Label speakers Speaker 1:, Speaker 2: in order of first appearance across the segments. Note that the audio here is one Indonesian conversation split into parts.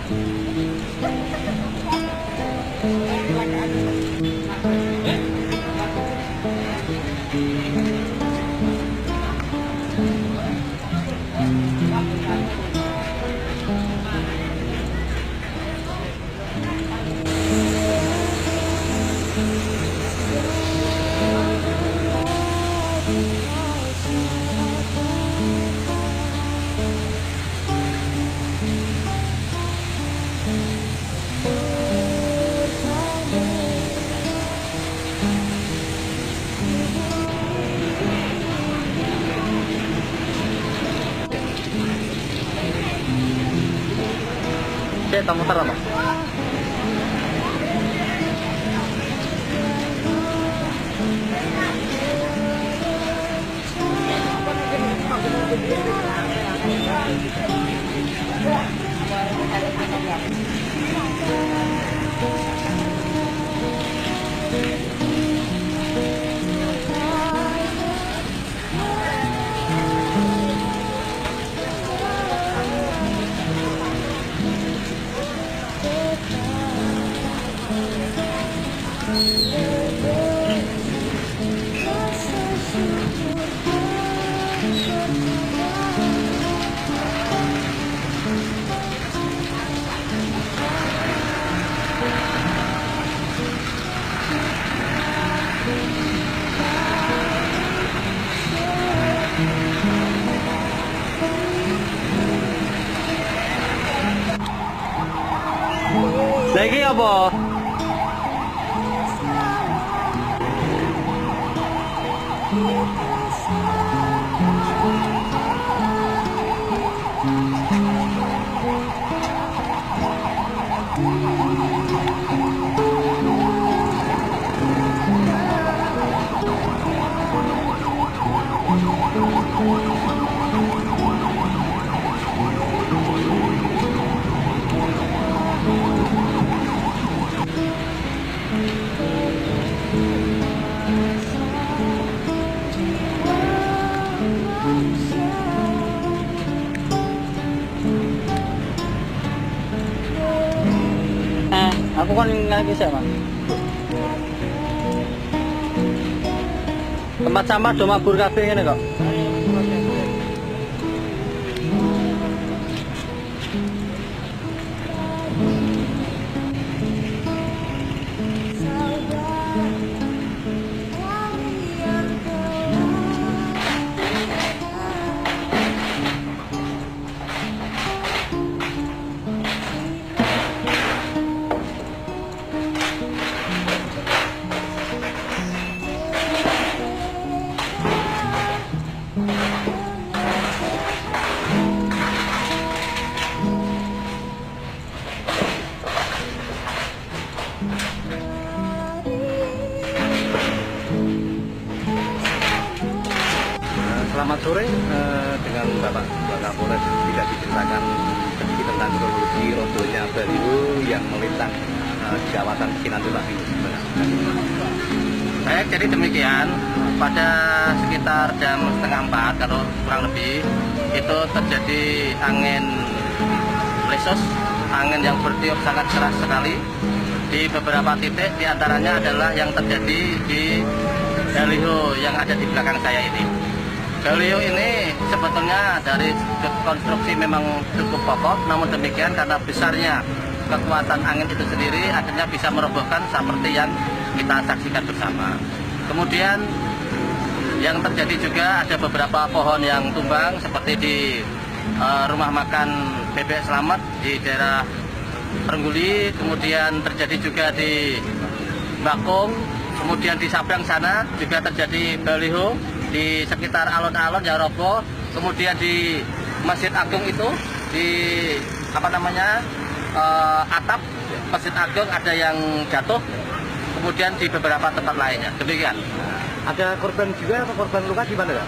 Speaker 1: Kita muter apa? Lagi apa? Aku kan lagi siapa? Tempat sampah do mabur kabeh ngene kok. Selamat sore, dengan Bapak Kapolres tidak diceritakan sedikit tentang kronologi robohnya baliho yang melintang kawasan Cinandula ini.
Speaker 2: Baik, jadi demikian pada sekitar jam 3:30 kalau kurang lebih itu terjadi angin lesos, angin yang bertiup sangat keras sekali di beberapa titik, diantaranya adalah yang terjadi di baliho yang ada di belakang saya ini. Baliho ini sebetulnya dari konstruksi memang cukup kokoh, namun demikian karena besarnya kekuatan angin itu sendiri akhirnya bisa merobohkan seperti yang kita saksikan bersama. Kemudian yang terjadi juga ada beberapa pohon yang tumbang seperti di rumah makan Bebek Selamat di daerah Rengguli, kemudian terjadi juga di Bakung, kemudian di Sabrang sana juga terjadi baliho di sekitar alun-alun yang roboh, kemudian di Masjid Agung itu di atap Masjid Agung ada yang jatuh, kemudian di beberapa tempat lainnya. Demikian.
Speaker 1: Ada korban juga atau korban luka di mana?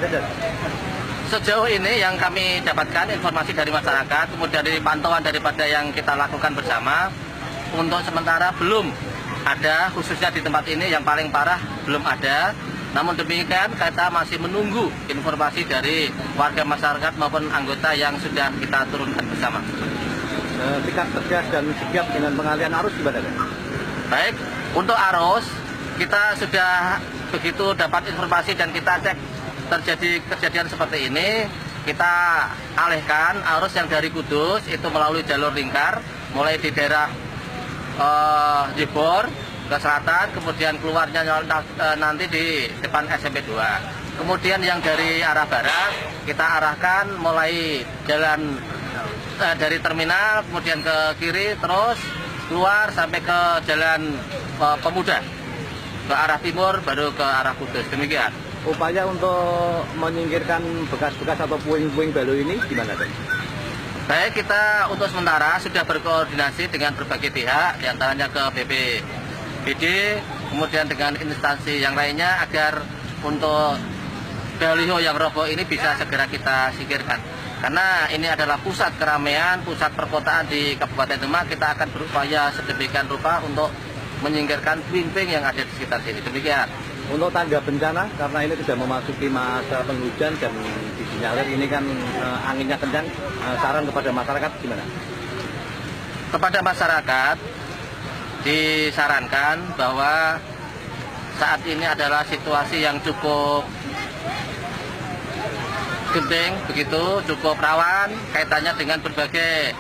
Speaker 2: Sejauh ini yang kami dapatkan informasi dari masyarakat, kemudian dari pantauan daripada yang kita lakukan bersama, untuk sementara belum ada, khususnya di tempat ini yang paling parah belum ada. Namun demikian kita masih menunggu informasi dari warga masyarakat maupun anggota yang sudah kita turunkan bersama.
Speaker 1: sikap tegas dan sigap dengan pengalian arus gimana kan?
Speaker 2: Baik, untuk arus kita sudah begitu dapat informasi dan kita cek terjadi kejadian seperti ini, kita alihkan arus yang dari Kudus itu melalui jalur lingkar, mulai di daerah Jebor ke selatan, kemudian keluarnya nanti di depan SMP 2. Kemudian yang dari arah barat kita arahkan mulai jalan dari terminal, kemudian ke kiri terus keluar sampai ke jalan Pemuda, ke arah timur baru ke arah Kudus. Demikian.
Speaker 1: Upaya untuk menyingkirkan bekas-bekas atau puing-puing balu ini gimana kan?
Speaker 2: Baik, kita untuk sementara sudah berkoordinasi dengan berbagai pihak, diantaranya ke BPBD, kemudian dengan instansi yang lainnya agar untuk baliho yang roboh ini bisa segera kita singkirkan. Karena ini adalah pusat keramaian, pusat perkotaan di Kabupaten Demak, kita akan berupaya sedemikian rupa untuk menyingkirkan puing-puing yang ada di sekitar sini. Demikian.
Speaker 1: Untuk tangga bencana, karena ini sudah memasuki masa penghujan dan disinyalir ini kan anginnya kencang, saran kepada masyarakat gimana?
Speaker 2: Kepada masyarakat disarankan bahwa saat ini adalah situasi yang cukup genting, begitu, cukup rawan kaitannya dengan berbagai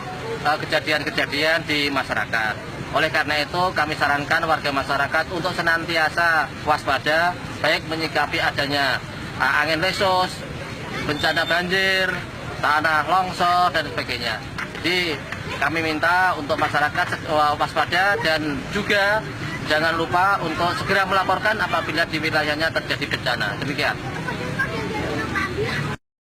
Speaker 2: kejadian-kejadian di masyarakat. Oleh karena itu kami sarankan warga masyarakat untuk senantiasa waspada, baik menyikapi adanya angin lesus, bencana banjir, tanah longsor dan sebagainya. Jadi kami minta untuk masyarakat waspada dan juga jangan lupa untuk segera melaporkan apabila di wilayahnya terjadi bencana. Demikian.